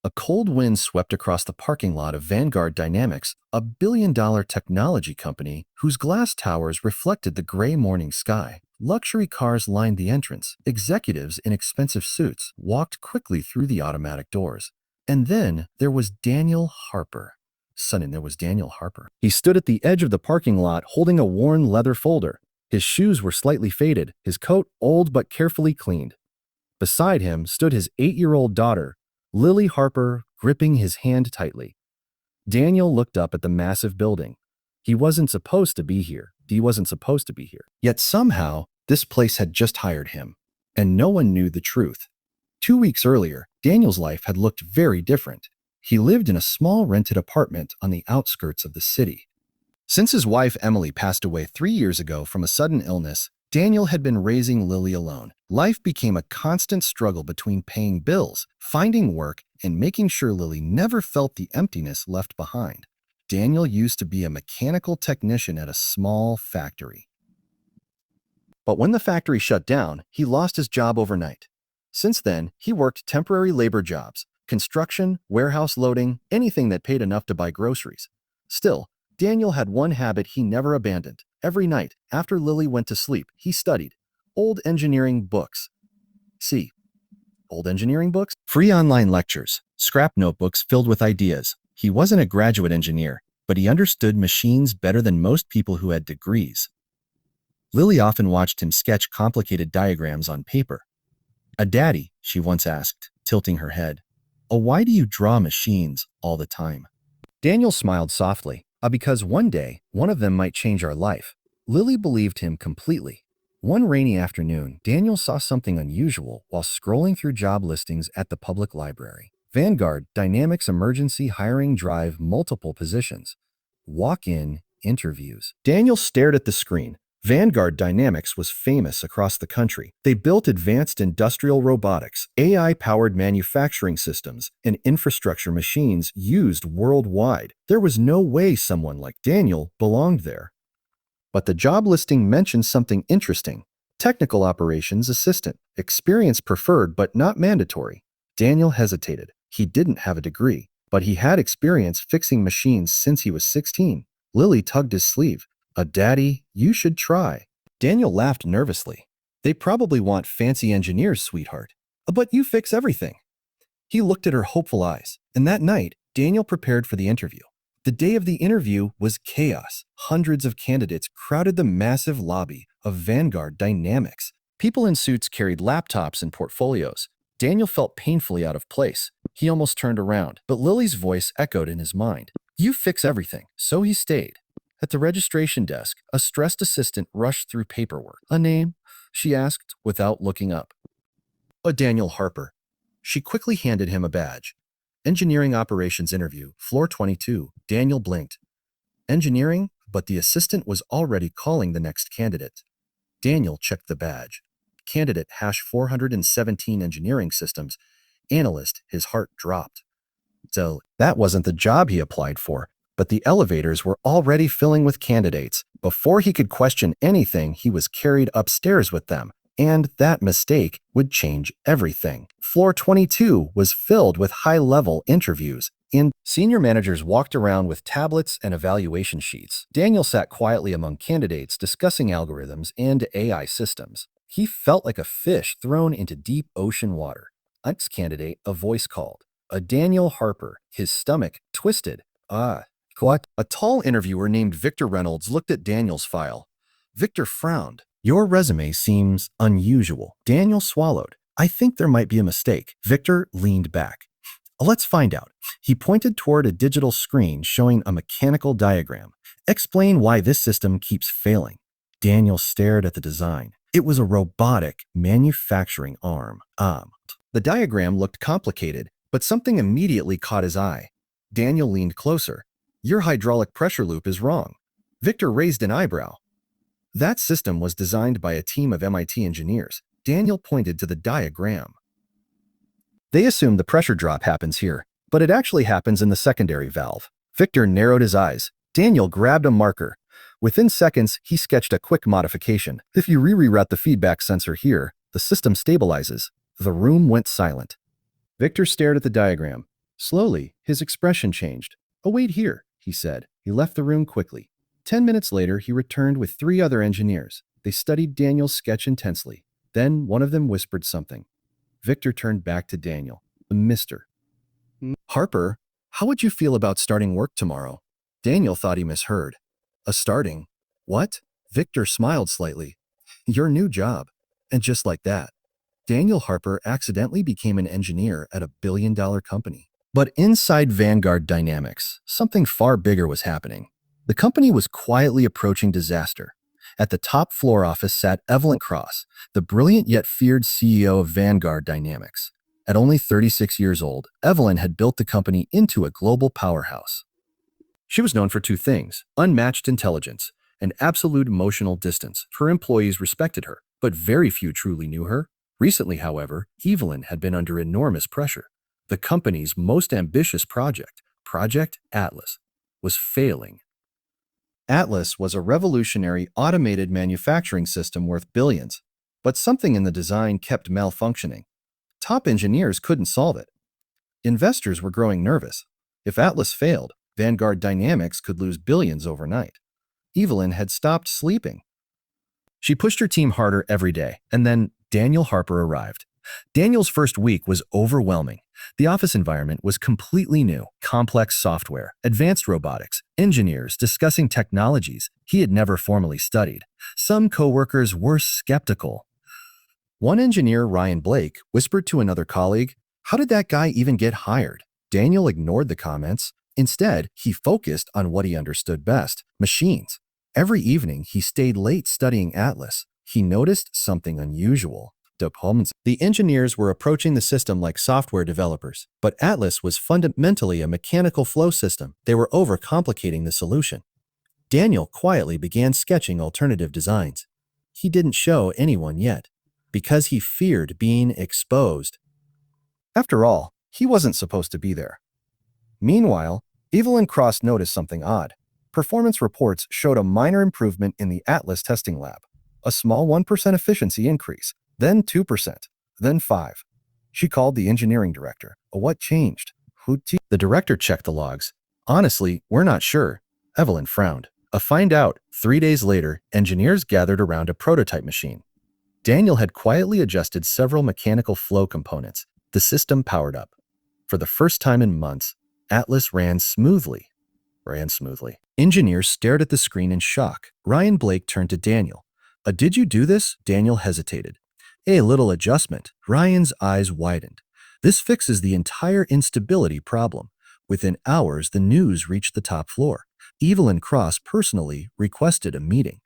A cold wind swept across the parking lot of Vanguard Dynamics, a billion-dollar technology company whose glass towers reflected the gray morning sky. Luxury cars lined the entrance. Executives in expensive suits walked quickly through the automatic doors. And then there was Daniel Harper. There was Daniel Harper. He stood at the edge of the parking lot holding a worn leather folder. His shoes were slightly faded, his coat old but carefully cleaned. Beside him stood his 8-year-old daughter, Lily Harper, gripping his hand tightly. Daniel looked up at the massive building. He wasn't supposed to be here. Yet somehow, this place had just hired him. And no one knew the truth. 2 weeks earlier, Daniel's life had looked very different. He lived in a small rented apartment on the outskirts of the city. Since his wife Emily passed away 3 years ago from a sudden illness, Daniel had been raising Lily alone. Life became a constant struggle between paying bills, finding work, and making sure Lily never felt the emptiness left behind. Daniel used to be a mechanical technician at a small factory. But when the factory shut down, he lost his job overnight. Since then, he worked temporary labor jobs, construction, warehouse loading, anything that paid enough to buy groceries. Still, Daniel had one habit he never abandoned. Every night, after Lily went to sleep, he studied old engineering books. Old engineering books? Free online lectures, scrap notebooks filled with ideas. He wasn't a graduate engineer, but he understood machines better than most people who had degrees. Lily often watched him sketch complicated diagrams on paper. "Daddy," she once asked, tilting her head, why do you draw machines all the time?" Daniel smiled softly. Because one day, one of them might change our life." Lily believed him completely. One rainy afternoon, Daniel saw something unusual while scrolling through job listings at the public library. Vanguard Dynamics Emergency Hiring Drive, multiple positions. Walk-in interviews. Daniel stared at the screen. Vanguard Dynamics was famous across the country. They built advanced industrial robotics, AI-powered manufacturing systems, and infrastructure machines used worldwide. There was no way someone like Daniel belonged there. But the job listing mentioned something interesting. Technical operations assistant. Experience preferred but not mandatory. Daniel hesitated. He didn't have a degree, but he had experience fixing machines since he was 16. Lily tugged his sleeve. "Daddy, you should try." Daniel laughed nervously. "They probably want fancy engineers, sweetheart. But you fix everything." He looked at her hopeful eyes, and that night, Daniel prepared for the interview. The day of the interview was chaos. Hundreds of candidates crowded the massive lobby of Vanguard Dynamics. People in suits carried laptops and portfolios. Daniel felt painfully out of place. He almost turned around, but Lily's voice echoed in his mind. "You fix everything." So he stayed. At the registration desk, a stressed assistant rushed through paperwork. "A name?" she asked without looking up. Daniel Harper." She quickly handed him a badge. "Engineering operations interview, floor 22. Daniel blinked. "Engineering?" But the assistant was already calling the next candidate. Daniel checked the badge. Candidate #417 engineering systems. Analyst, his heart dropped. So that wasn't the job he applied for. But the elevators were already filling with candidates. Before he could question anything, he was carried upstairs with them. And that mistake would change everything. Floor 22 was filled with high-level interviews. Senior managers walked around with tablets and evaluation sheets. Daniel sat quietly among candidates discussing algorithms and AI systems. He felt like a fish thrown into deep ocean water. Next candidate, a voice called. Daniel Harper. His stomach twisted. What? A tall interviewer named Victor Reynolds looked at Daniel's file. Victor frowned. "Your resume seems unusual." Daniel swallowed. "I think there might be a mistake." Victor leaned back. "Let's find out." He pointed toward a digital screen showing a mechanical diagram. "Explain why this system keeps failing." Daniel stared at the design. It was a robotic manufacturing arm. The diagram looked complicated, but something immediately caught his eye. Daniel leaned closer. "Your hydraulic pressure loop is wrong." Victor raised an eyebrow. "That system was designed by a team of MIT engineers." Daniel pointed to the diagram. "They assume the pressure drop happens here, but it actually happens in the secondary valve." Victor narrowed his eyes. Daniel grabbed a marker. Within seconds, he sketched a quick modification. "If you reroute the feedback sensor here, the system stabilizes." The room went silent. Victor stared at the diagram. Slowly, his expression changed. "Oh, wait here," he said. He left the room quickly. 10 minutes later, he returned with three other engineers. They studied Daniel's sketch intensely. Then one of them whispered something. Victor turned back to Daniel. "Mister Harper, how would you feel about starting work tomorrow?" Daniel thought he misheard. "A starting? What?" Victor smiled slightly. "Your new job." And just like that, Daniel Harper accidentally became an engineer at a $1 billion company. But inside Vanguard Dynamics, something far bigger was happening. The company was quietly approaching disaster. At the top floor office sat Evelyn Cross, the brilliant yet feared CEO of Vanguard Dynamics. At only 36 years old, Evelyn had built the company into a global powerhouse. She was known for two things: unmatched intelligence and absolute emotional distance. Her employees respected her, but very few truly knew her. Recently, however, Evelyn had been under enormous pressure. The company's most ambitious project, Project Atlas, was failing. Atlas was a revolutionary automated manufacturing system worth billions, but something in the design kept malfunctioning. Top engineers couldn't solve it. Investors were growing nervous. If Atlas failed, Vanguard Dynamics could lose billions overnight. Evelyn had stopped sleeping. She pushed her team harder every day, and then Daniel Harper arrived. Daniel's first week was overwhelming. The office environment was completely new: complex software, advanced robotics, engineers discussing technologies he had never formally studied. Some coworkers were skeptical. One engineer, Ryan Blake, whispered to another colleague, "How did that guy even get hired?" Daniel ignored the comments. Instead, he focused on what he understood best: machines. Every evening, he stayed late studying Atlas. He noticed something unusual. The engineers were approaching the system like software developers, but Atlas was fundamentally a mechanical flow system. They were overcomplicating the solution. Daniel quietly began sketching alternative designs. He didn't show anyone yet, because he feared being exposed. After all, he wasn't supposed to be there. Meanwhile, Evelyn Cross noticed something odd. Performance reports showed a minor improvement in the Atlas testing lab. A small 1% efficiency increase, then 2%, then 5%. She called the engineering director. "What changed?" The director checked the logs. "Honestly, we're not sure." Evelyn frowned. Find out. 3 days later, engineers gathered around a prototype machine. Daniel had quietly adjusted several mechanical flow components. The system powered up. For the first time in months, Atlas ran smoothly. Engineers stared at the screen in shock. Ryan Blake turned to Daniel. Did you do this?" Daniel hesitated. "A little adjustment." Ryan's eyes widened. "This fixes the entire instability problem." Within hours, the news reached the top floor. Evelyn Cross personally requested a meeting.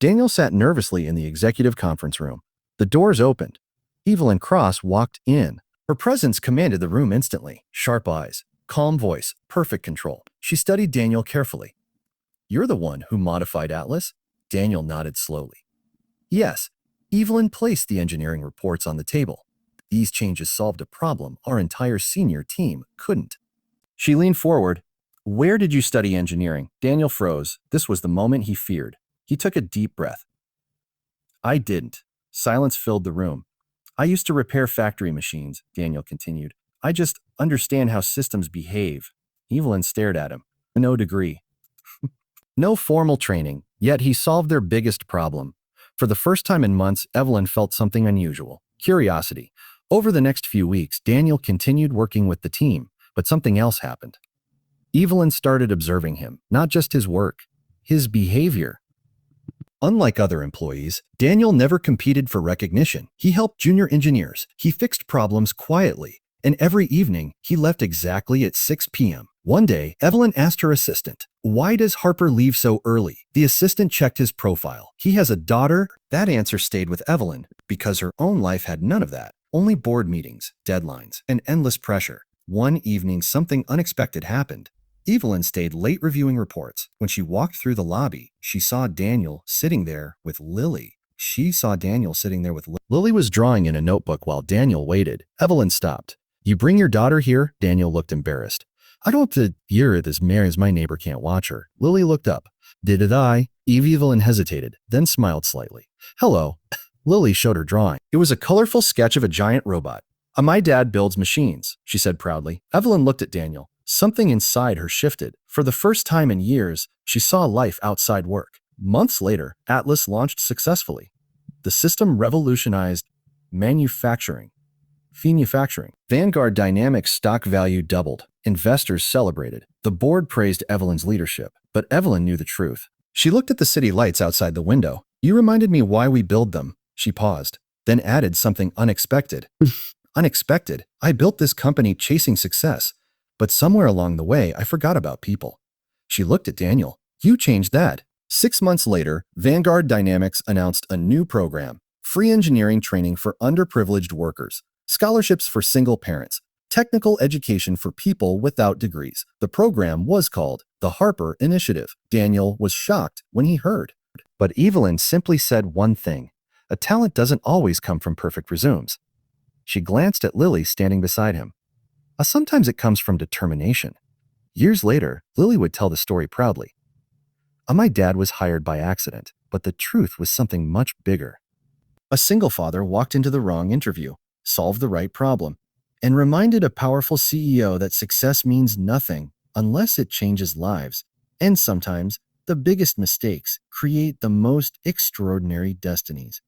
Daniel sat nervously in the executive conference room. The doors opened. Evelyn Cross walked in. Her presence commanded the room instantly. Sharp eyes, calm voice, perfect control. She studied Daniel carefully. "You're the one who modified Atlas?" Daniel nodded slowly. "Yes." Evelyn placed the engineering reports on the table. "These changes solved a problem our entire senior team couldn't." She leaned forward. "Where did you study engineering?" Daniel froze. This was the moment he feared. He took a deep breath. "I didn't." Silence filled the room. "I used to repair factory machines," Daniel continued. "I just understand how systems behave." Evelyn stared at him. "No degree." No formal training, yet he solved their biggest problem. For the first time in months, Evelyn felt something unusual: curiosity. Over the next few weeks, Daniel continued working with the team, but something else happened. Evelyn started observing him, not just his work, his behavior. Unlike other employees, Daniel never competed for recognition. He helped junior engineers. He fixed problems quietly. And every evening, he left exactly at 6 p.m. One day, Evelyn asked her assistant, "Why does Harper leave so early?" The assistant checked his profile. "He has a daughter." That answer stayed with Evelyn, because her own life had none of that. Only board meetings, deadlines, and endless pressure. One evening, something unexpected happened. Evelyn stayed late reviewing reports. When she walked through the lobby, she saw Daniel sitting there with Lily. Lily was drawing in a notebook while Daniel waited. Evelyn stopped. "You bring your daughter here?" Daniel looked embarrassed. "I don't have to hear this Mary as my neighbor can't watch her." Lily looked up. "Did I?" Evelyn hesitated, then smiled slightly. "Hello." Lily showed her drawing. It was a colorful sketch of a giant robot. My dad builds machines, she said proudly. Evelyn looked at Daniel. Something inside her shifted. For the first time in years, she saw life outside work. Months later, Atlas launched successfully. The system revolutionized manufacturing. Vanguard Dynamics stock value doubled. Investors celebrated. The board praised Evelyn's leadership, but Evelyn knew the truth. She looked at the city lights outside the window. You reminded me why we build them. She paused, then added something unexpected. Unexpected. I built this company chasing success, but somewhere along the way, I forgot about people. She looked at Daniel. You changed that. 6 months later, Vanguard Dynamics announced a new program: free engineering training for underprivileged workers, scholarships for single parents, technical education for people without degrees. The program was called the Harper Initiative. Daniel was shocked when he heard. But Evelyn simply said one thing: a talent doesn't always come from perfect resumes. She glanced at Lily standing beside him. Sometimes it comes from determination. Years later, Lily would tell the story proudly. My dad was hired by accident, but the truth was something much bigger. A single father walked into the wrong interview, solved the right problem, and reminded a powerful CEO that success means nothing unless it changes lives. And sometimes, the biggest mistakes create the most extraordinary destinies.